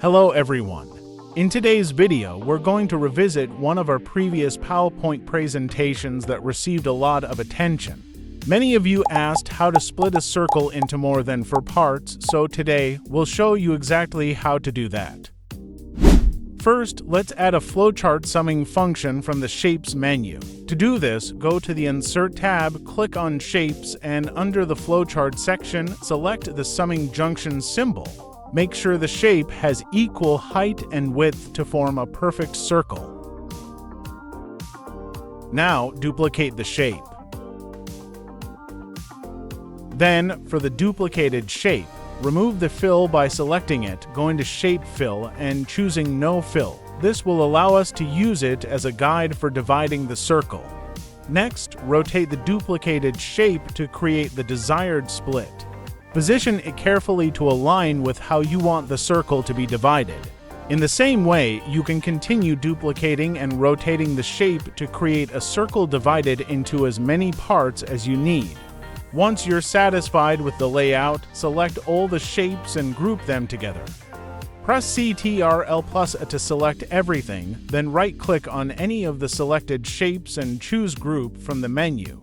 Hello everyone. In today's video, we're going to revisit one of our previous PowerPoint presentations that received a lot of attention. Many of you asked how to split a circle into more than 4 parts, so today we'll show you exactly how to do that. First, let's add a flowchart summing function from the Shapes menu. To do this, go to the Insert tab, click on Shapes, and under the Flowchart section, select the summing junction symbol. Make sure the shape has equal height and width to form a perfect circle. Now, duplicate the shape. Then, for the duplicated shape, remove the fill by selecting it, going to Shape Fill, and choosing No Fill. This will allow us to use it as a guide for dividing the circle. Next, rotate the duplicated shape to create the desired split. Position it carefully to align with how you want the circle to be divided. In the same way, you can continue duplicating and rotating the shape to create a circle divided into as many parts as you need. Once you're satisfied with the layout, select all the shapes and group them together. Press Ctrl+ to select everything, then right-click on any of the selected shapes and choose Group from the menu.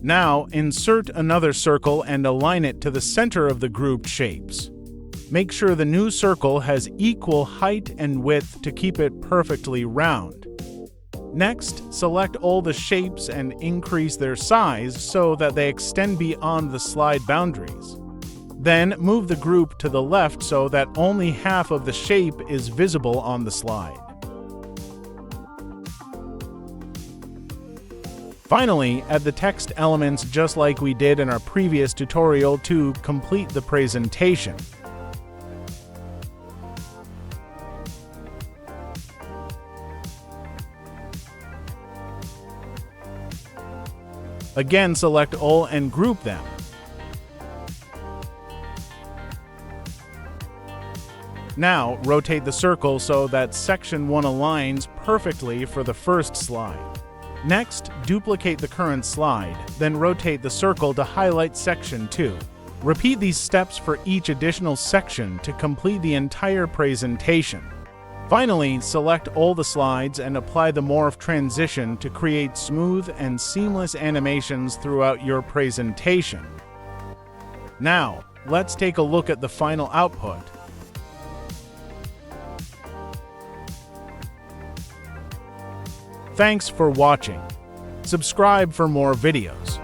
Now, insert another circle and align it to the center of the grouped shapes. Make sure the new circle has equal height and width to keep it perfectly round. Next, select all the shapes and increase their size so that they extend beyond the slide boundaries. Then, move the group to the left so that only half of the shape is visible on the slide. Finally, add the text elements just like we did in our previous tutorial to complete the presentation. Again, select all and group them. Now, rotate the circle so that section 1 aligns perfectly for the first slide. Next, duplicate the current slide, then rotate the circle to highlight section 2. Repeat these steps for each additional section to complete the entire presentation. Finally, select all the slides and apply the morph transition to create smooth and seamless animations throughout your presentation. Now, let's take a look at the final output. Thanks for watching. Subscribe for more videos.